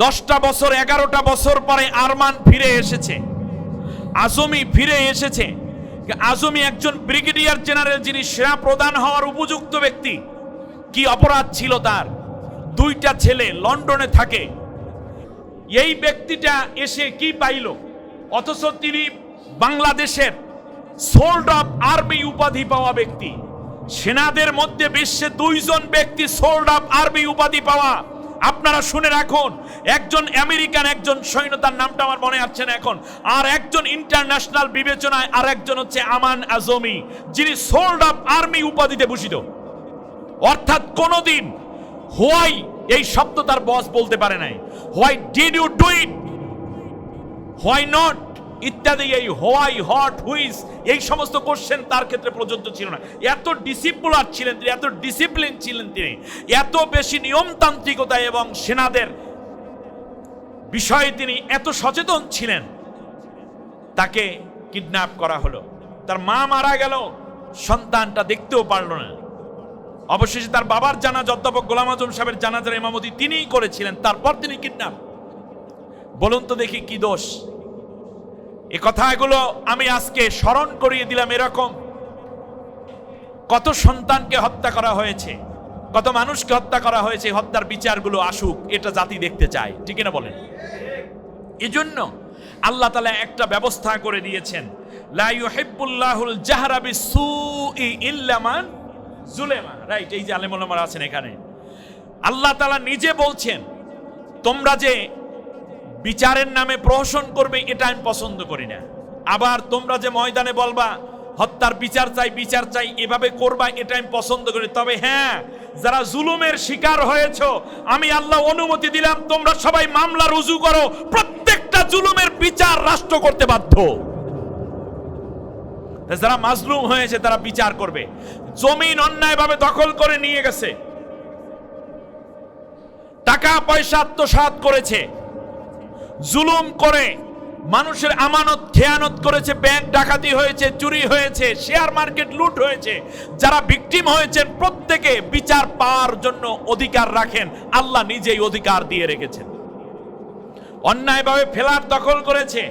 10টা বছর 11টা বছর পরে আরমান ফিরে এসেছে, আজমি ফিরে এসেছে। আজমি একজন ব্রিগেডিয়ার জেনারেল, যিনি সেনা প্রধান হওয়ার উপযুক্ত ব্যক্তি। কি অপরাধ ছিল তার? 2টা ছেলে লন্ডনে থাকে। এই ব্যক্তিটা এসে কি পাইল? অথচ তিনি বাংলাদেশের সোল্ড অফ আর্মি উপাধি পাওয়া ব্যক্তি। সেনাদের মধ্যে বিশ্বে 2 জন ব্যক্তি সোল্ড অফ আর্মি উপাধি পাওয়া। আপনারা শুনে রাখুন, একজন আমেরিকান, একজন সৈন্য, তার নামটা আমার মনে আসছে না এখন, আর একজন ইন্টারন্যাশনাল বিবেচনায় আর একজন হচ্ছে আমান আজমি, যিনি সোল্ড অফ আর্মি উপাধিতে ভূষিত। অর্থাৎ কোনদিন হোয়াই এই শব্দ তার বস বলতে পারে নাই। Why did you do it, why not ইত্যাদি, এই হোয়াই, হট, হুইস, এই সমস্ত কোশ্চেন তার ক্ষেত্রে প্রযোজ্য ছিল না। এত ডিসিপ্লিন ছিলেন তিনি, এত ডিসিপ্লিন ছিলেন তিনি, এত বেশি নিয়মতান্ত্রিকতা এবং সেনাদের বিষয়ে তিনি এত সচেতন ছিলেন। তাকে কিডন্যাপ করা হলো, তার মা মারা গেল, সন্তানটা দেখতেও পারল না। অবশেষে তার বাবার জানাজা অধ্যাপক গোলাম আজম সাহেবের জানাজার ইমামতি তিনিই করেছিলেন। তারপর তিনি কিডন্যাপ। বলুন তো দেখি কি দোষ? এই কথাগুলো আমি আজকে স্মরণ করিয়ে দিলাম। এরকম কত সন্তানকে হত্যা করা হয়েছে, কত মানুষকে হত্যা করা হয়েছে। হত্যার বিচারগুলো আসুক, এটা জাতি দেখতে চায়, ঠিক না বলেন? এজন্য আল্লাহ তাআলা একটা ব্যবস্থা করে দিয়েছেন, লা ইউহিব্বুল্লাহুল জাহরা বিসসুই ইল্লা মান যুলিমা। রাইট, এই যে আলেম ওলামারা আছেন এখানে, আল্লাহ তাআলা নিজে বলছেন, তোমরা যে বিচারের নামে প্রহসন করবে এটা আমি পছন্দ করি না। আবার তোমরা যে ময়দানে বলবা হত্যার বিচার চাই, বিচার চাই, এভাবে করবা, এটা আমি পছন্দ করি। তবে হ্যাঁ, যারা জুলুমের শিকার হয়েছো, আমি আল্লাহ অনুমতি দিলাম, তোমরা সবাই মামলা রুজু করো। প্রত্যেকটা জুলুমের বিচার রাষ্ট্র করতে বাধ্য। যারা মাজলুম হয়েছে তারা বিচার করবে। জমিন অন্যায়ভাবে দখল করে নিয়ে গেছে, টাকা পয়সা আত্মসাৎ করেছে, জুলুম করে মানুষের আমানত খেয়ানত করেছে, ব্যাংক ডাকাতি হয়েছে, চুরি হয়েছে, শেয়ার মার্কেট লুট হয়েছে। যারা ভিকটিম হয়েছেন প্রত্যেকে বিচার পাওয়ার জন্য অধিকার রাখেন, আল্লাহ নিজেই অধিকার দিয়ে রেখেছেন। অন্যায়ভাবে ফ্ল্যাট দখল করেছে,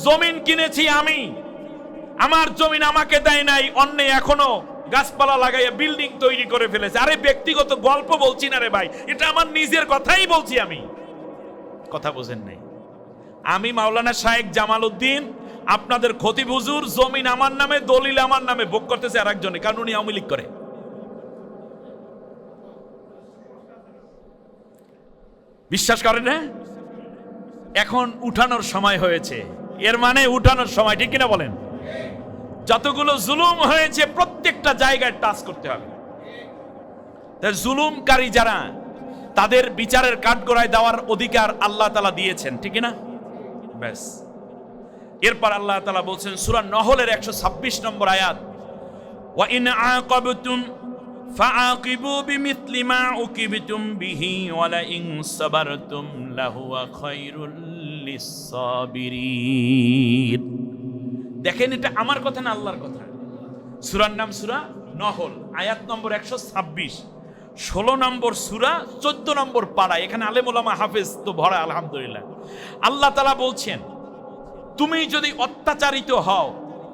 জমিন কিনেছি আমি, আমার জমিন আমাকে দেয় নাই, অন্য এখনো গাছপালা লাগাইয়া বিল্ডিং তৈরি করে ফেলেছে। আরে ব্যক্তিগত গল্প বলছি না রে ভাই, এটা আমার নিজের কথাই বলছি আমি। কথা বোঝেন নাই? আমি মাওলানা শায়েখ জামাল উদ্দিন, আপনাদের খতিব হুজুর, জমিন আমার নামে, দলিল আমার নামে, ভোগ করতেছে আর একজনে, কারণ উনি আওয়ামী লীগ করে। বিশ্বাস করেন না? এখন উঠানোর সময় হয়েছে, এর মানে উঠানোর সময়, ঠিক কিনা বলেন? যতগুলো জুলুম হয়েছে প্রত্যেকটা জায়গায় টাচ করতে হবে। তাই জুলুমকারী যারা, তাদের বিচারের কাঠগড়ায় দেওয়ার অধিকার আল্লাহ তাআলা দিয়েছেন, ঠিক না? ব্যাস। এরপর আল্লাহ তাআলা বলছেন সূরা নহলের 126 নম্বর আয়াত, ওয়া ইন আকাবতুম ফাআকিবু বিমিথলি মা উকিবতুম বিহি ওয়া লা ইন সাবারতুম লাহুয়া খায়রুল লিস-সাবিরিন। দেখেন, এটা আমার কথা না, আল্লাহর কথা। সূরার নাম সূরা নহল, আয়াত নম্বর 126, 16 নম্বর সূরা, 14 নম্বর পারা। এখানে আলেম ওলামা হাফেজ তো ভরা, আলহামদুলিল্লাহ। আল্লাহ তাআলা বলছেন, তুমি যদি অত্যাচারিত হও,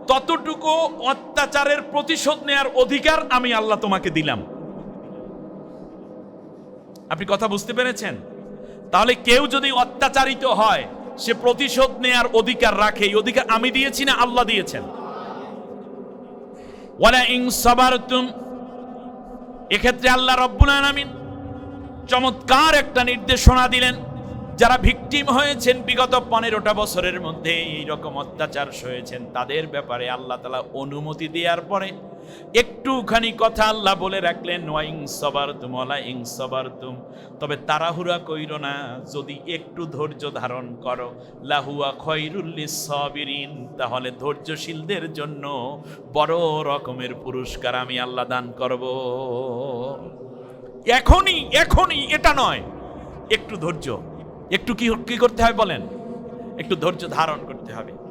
ততটুকু অত্যাচারের প্রতিশোধ নেয়ার অধিকার আমি আল্লাহ তোমাকে দিলাম। আপনি কথা বুঝতে পেরেছেন? তাহলে কেউ যদি অত্যাচারিত হয়, সে প্রতিশোধ নেয়ার অধিকার রাখে। এই অধিকার আমি দিয়েছি না, আল্লাহ দিয়েছেন। ওয়ালা ইন সাবারতুম, এক্ষেত্রে আল্লাহ রাব্বুল আলামিন চমৎকার একটা নির্দেশনা দিলেন। যারা ভিকটিম হয়েছেন বিগত 15টা বছরের মধ্যে এইরকম অত্যাচার সয়েছেন, তাদের ব্যাপারে আল্লাহ তাআলা অনুমতি দেওয়ার পরে একটুখানি কথা আল্লাহ বলে রাখলেন, ওয়া ইন সাবারতুম ওয়ালা ইন সাবারতুম, তবে তাড়াহুড়া কইরো না, যদি একটু ধৈর্য ধারণ করো, লাহুয়া খায়রুল লিস-সাবিরিন, তাহলে ধৈর্যশীলদের জন্য বড় রকমের পুরস্কার আমি আল্লাহ দান করব। এখনই এটা নয়, একটু ধৈর্য, একটু কি করতে হবে বলেন? একটু ধৈর্য ধারণ করতে হবে।